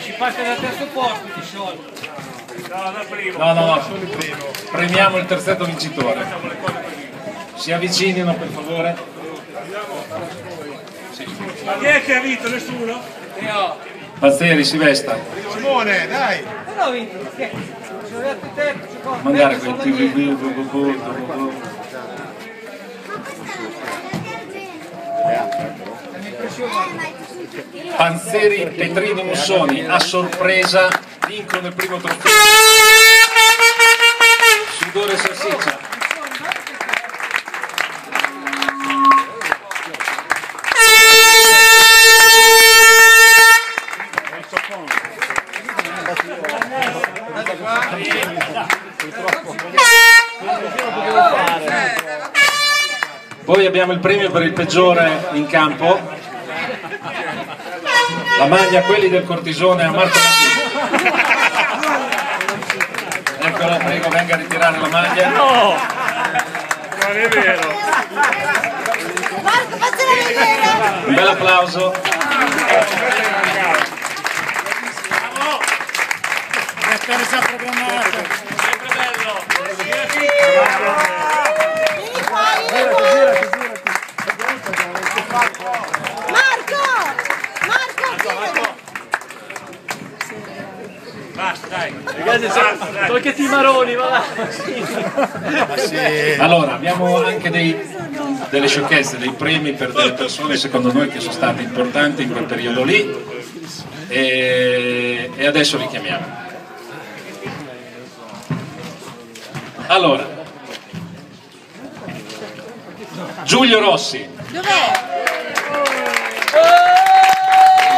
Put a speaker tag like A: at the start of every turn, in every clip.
A: Ci parte dal terzo posto, ti sciolgo.
B: No, dal primo.
C: No, premiamo il terzetto vincitore. Si avvicinino per favore.
B: Ma chi è che ha vinto? Nessuno?
A: Io.
C: Pazzeri, si vesta.
D: Simone, dai!
A: Non ho vinto, perché? Ci ho detto te,
C: Mandare quel Panzeri, Petrini, Mussoni a sorpresa vincono il primo trofeo. Sudore e salsiccia. Poi abbiamo il premio per il peggiore in campo, la maglia quelli del Cortisone a Marco Massimo. Eccola, prego, venga a ritirare la maglia.
B: No! Non è vero!
E: Marco, faccela vedere!
C: Un bel applauso.
D: È già programmato!
B: Sempre bello!
E: Vieni qua, vieni qua! Marco! Marco!
B: Basta, dai!
A: Ragazzi, sono che timaroni, va!
C: Allora, abbiamo anche delle sciocchezze, dei premi per delle persone secondo noi che sono state importanti in quel periodo lì e adesso li chiamiamo. Allora, Giulio Rossi.
E: Dov'è?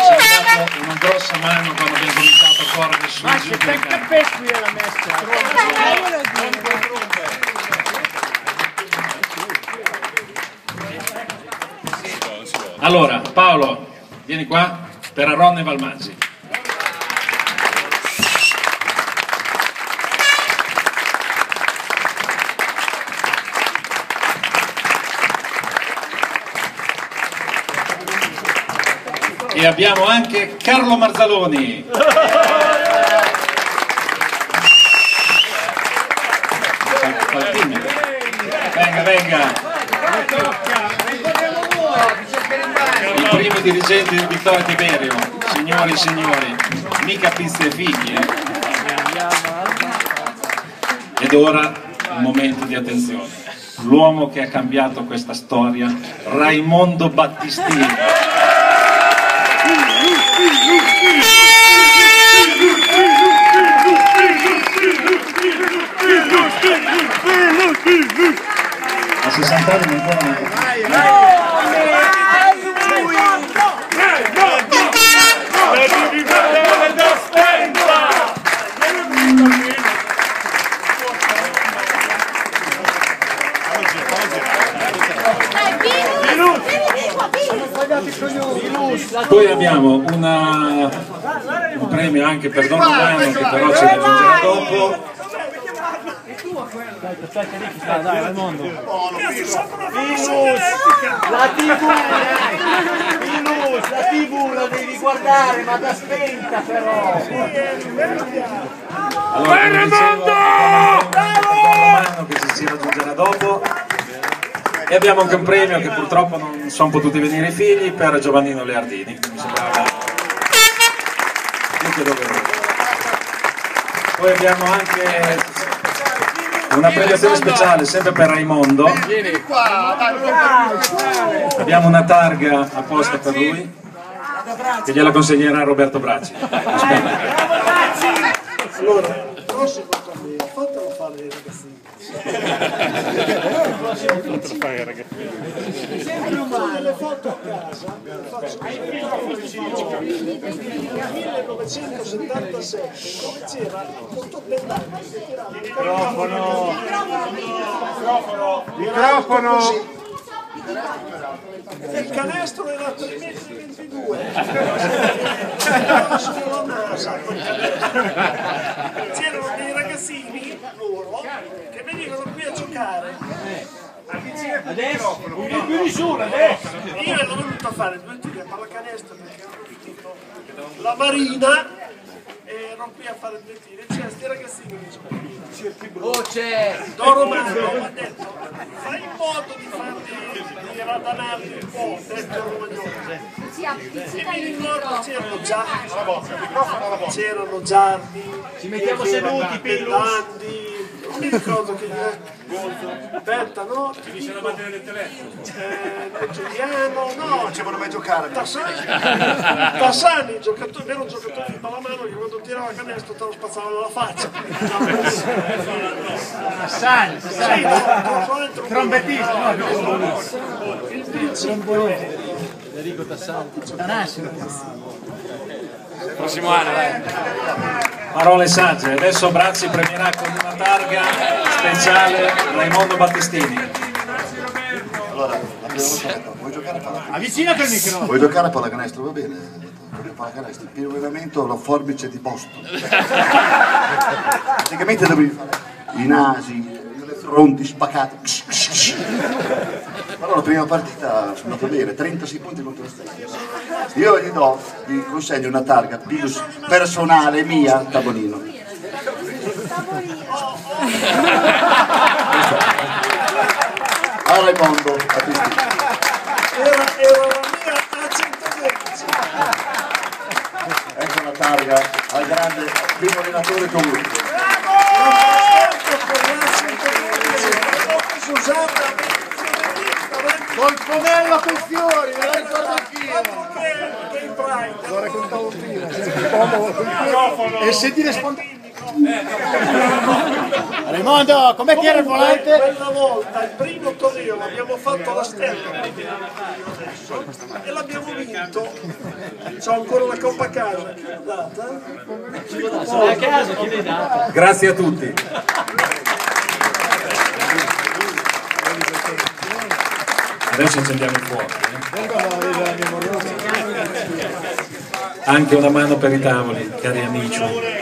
C: Ci ha dato una grossa mano quando abbiamo cominciato a correre su e giù per campo.
D: Qui è la messa!
E: Io lo dico.
C: Allora, Paolo, vieni qua per Aronne Valmaggi. E abbiamo anche Carlo Marzaloni. Venga, venga. I primi dirigenti di Vittorio Tiberio, signori e signori, mica pizze e figli. Ed ora un momento di attenzione. L'uomo che ha cambiato questa storia, Raimondo Battistini. A 60 anni ancora non Poi abbiamo un premio anche per Don Romano che però ci raggiungerà dopo.
A: Dai, Raimondo.
F: La TV la devi guardare, ma da spenta però.
C: Allora, come dicevo, Don Romano che ci raggiungerà dopo. E abbiamo anche un premio che purtroppo non sono potuti venire i figli per Giovannino Leardini. Mi sembrava più che doveroso. Poi abbiamo anche una premiazione speciale sempre per Raimondo. Abbiamo una targa apposta per lui che gliela consegnerà Roberto Bracci. Aspetta.
D: Allora, prossimo torneo, fatelo fare dei ragazzini. Faccio delle foto a casa, faccio delle foto nel 1977, come c'era il dottor Bellani che tirava
B: Microfono!
D: il canestro era 3,22 m. C'erano dei ragazzini, loro, che venivano qui a giocare.
F: Adesso? Un po' più di su, adesso!
D: Io ero venuto a fare 2 tiri a pallacanestro perché ero finito la Marina, e ero qui a fare il dentino. C'è sti ragazzini che sono Don Romano mi ha detto fai in modo di farli radanarli un po', detto romagnolo. E mi ricordo c'erano Giardi,
F: Ci mettiamo seduti,
D: Bellandi, non mi ricordo che aspetta, no?
B: Finisce la batteria del telefono.
D: Giuliano, no,
G: Non ci volevo mai giocare.
D: Tassani, vero giocatore di pallamano che quando tirava canestro te lo spazzava nella faccia.
F: Sassani,
D: Sì, no,
F: trombettista,
D: il principio è
F: Federico Tassani, Tanassi.
A: Prossimo anno, dai.
C: Parole sagge, adesso Brazzi premierà con una targa speciale Raimondo Battistini.
G: Allora, abbiamo detto, vuoi giocare a pallacanestro?
F: Avvicinati al microfono.
G: Vuoi giocare a pallacanestro? Va bene. Pallacanestro, il primo allenamento la forbice di Boston. Praticamente devi fare i nasi, le fronti spaccate. Però la prima partita sono andato bene, 36 punti contro lo stesso. Io gli consegno una targa personale mia, Tavolino. A Raimondo, a tutti.
D: era la mia a 112.
G: Ecco una targa al grande primo allenatore comune.
F: Col pomello a questioni, me la ricordo anch'io.
D: Lo raccontavo prima.
F: E sentire spontaneo. Raimondo, com'è che era il volante?
D: Quella volta il primo torneo l'abbiamo fatto alla Stella adesso, e l'abbiamo vinto. C'ho ancora la coppa a casa, chi l'ha data?
A: A casa, chi l'hai dato?
C: Grazie a tutti. Adesso accendiamo il fuoco. Anche una mano per i tavoli, cari amici.